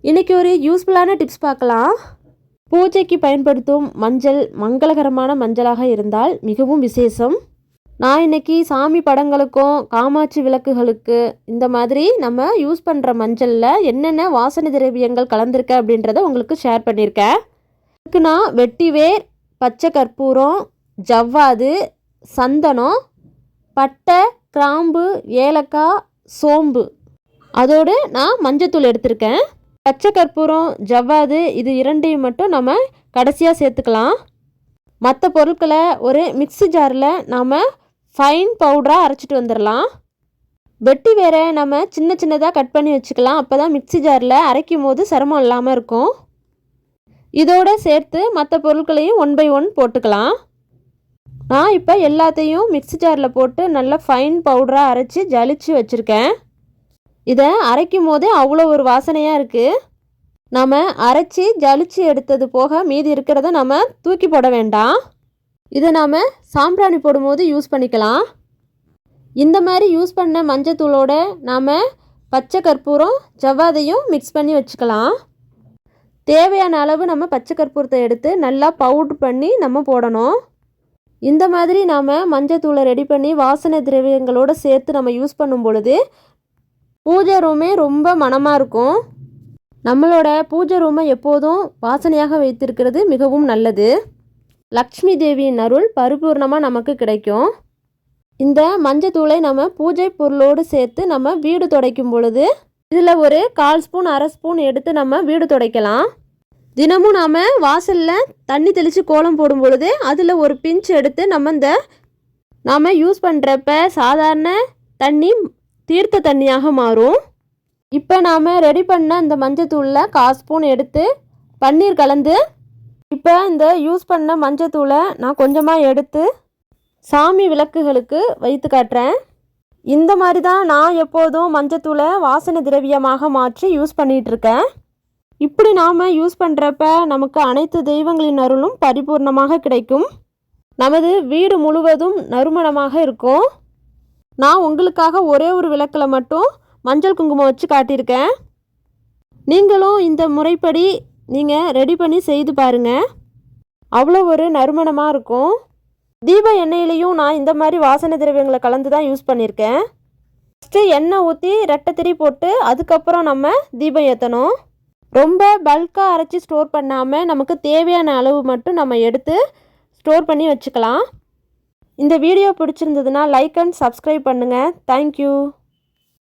இன்றைக்கி ஒரு யூஸ்ஃபுல்லான டிப்ஸ் பார்க்கலாம். பூஜைக்கு பயன்படுத்தும் மஞ்சள் மங்களகரமான மஞ்சளாக இருந்தால் மிகவும் விசேஷம். நான் இன்றைக்கி சாமி படங்களுக்கும் காமாட்சி விளக்குகளுக்கு இந்த மாதிரி நம்ம யூஸ் பண்ணுற மஞ்சளில் என்னென்ன வாசனை திரவியங்கள் கலந்துருக்கு அப்படின்றத உங்களுக்கு ஷேர் பண்ணியிருக்கேன். இதுக்கு நான் வெட்டிவேர், பச்சை கற்பூரம், ஜவ்வாது, சந்தனம், பட்டை, கிராம்பு, ஏலக்காய், சோம்பு, அதோடு நான் மஞ்சத்தூள் எடுத்திருக்கேன். பச்சை கற்பூரம், ஜவ்வாது இது இரண்டையும் மட்டும் நம்ம கடைசியாக சேர்த்துக்கலாம். மற்ற பொருட்களை ஒரு மிக்ஸி ஜாரில் நாம் ஃபைன் பவுடராக அரைச்சிட்டு வந்துடலாம். வெட்டி வேற நம்ம சின்ன சின்னதாக கட் பண்ணி வச்சுக்கலாம். அப்போ தான் மிக்ஸி ஜாரில் அரைக்கும் போது சிரமம் இல்லாமல் இருக்கும். இதோடு சேர்த்து மற்ற பொருட்களையும் 1 by 1 போட்டுக்கலாம். நான் இப்போ எல்லாத்தையும் மிக்ஸி ஜாரில் போட்டு நல்லா ஃபைன் பவுடராக அரைச்சி ஜலிச்சு வச்சுருக்கேன். இதை அரைக்கும் போதே அவ்வளோ ஒரு வாசனையாக இருக்குது. நம்ம அரைச்சி ஜலிச்சு எடுத்தது போக மீதி இருக்கிறத நம்ம தூக்கி போட வேண்டாம். இதை நாம் சாம்பிராணி போடும்போது யூஸ் பண்ணிக்கலாம். இந்த மாதிரி யூஸ் பண்ண மஞ்சத்தூளோட நாம் பச்சை கற்பூரம், ஜவ்வாதையும் மிக்ஸ் பண்ணி வச்சுக்கலாம். தேவையான அளவு நம்ம பச்சை கற்பூரத்தை எடுத்து நல்லா பவுட்ரு பண்ணி நம்ம போடணும். இந்த மாதிரி நாம் மஞ்சத்தூளை ரெடி பண்ணி வாசனை திரவியங்களோடு சேர்த்து நம்ம யூஸ் பண்ணும் பொழுது பூஜை ரூமே ரொம்ப மணமாக இருக்கும். நம்மளோட பூஜை ரூமை எப்போதும் வாசனையாக வைத்திருக்கிறது மிகவும் நல்லது. லக்ஷ்மி தேவியின் அருள் பரிபூர்ணமாக நமக்கு கிடைக்கும். இந்த மஞ்சத்தூளை நம்ம பூஜை பொருளோடு சேர்த்து நம்ம வீடு துடைக்கும் பொழுது இதில் ஒரு 1/4 ஸ்பூன் 1/2 ஸ்பூன் எடுத்து நம்ம வீடு துடைக்கலாம். தினமும் நாம் வாசலில் தண்ணி தெளித்து கோலம் போடும் பொழுது அதில் ஒரு பிஞ்ச் எடுத்து நாம் யூஸ் பண்ணுறப்ப சாதாரண தண்ணி தீர்த்த தண்ணியாக மாறும். இப்போ நாம் ரெடி பண்ண இந்த மஞ்சத்தூளில் 1/4 ஸ்பூன் எடுத்து பன்னீர் கலந்து இப்போ இந்த யூஸ் பண்ண மஞ்சத்தூளை நான் கொஞ்சமாக எடுத்து சாமி விளக்குகளுக்கு வைத்து காட்டுறேன். இந்த மாதிரி தான் நான் எப்போதும் மஞ்சத்தூளை வாசனை திரவியமாக மாற்றி யூஸ் பண்ணிகிட்ருக்கேன். இப்படி நாம் யூஸ் பண்ணுறப்ப நமக்கு அனைத்து தெய்வங்களின் அருளும் பரிபூர்ணமாக கிடைக்கும். நமது வீடு முழுவதும் நறுமணமாக இருக்கும். நான் உங்களுக்காக ஒரே ஒரு விளக்கில் மட்டும் மஞ்சள் குங்குமம் வச்சு காட்டியிருக்கேன். நீங்களும் இந்த முறைப்படி நீங்கள் ரெடி பண்ணி செய்து பாருங்கள். அவ்வளோ ஒரு நறுமணமாக இருக்கும். தீப எண்ணெயிலையும் நான் இந்த மாதிரி வாசனை திரவியங்களை கலந்து தான் யூஸ் பண்ணியிருக்கேன். ஃபஸ்ட்டு எண்ணெய் ஊற்றி ரெட்டை போட்டு அதுக்கப்புறம் நம்ம தீபம் ஏற்றணும். ரொம்ப பல்காக அரைச்சி ஸ்டோர் பண்ணாமல் நமக்கு தேவையான அளவு மட்டும் நம்ம எடுத்து ஸ்டோர் பண்ணி வச்சுக்கலாம். இந்த வீடியோ பிடிச்சிருந்ததுன்னா லைக் அண்ட் சப்ஸ்கிரைப் பண்ணுங்கள். தேங்க்யூ.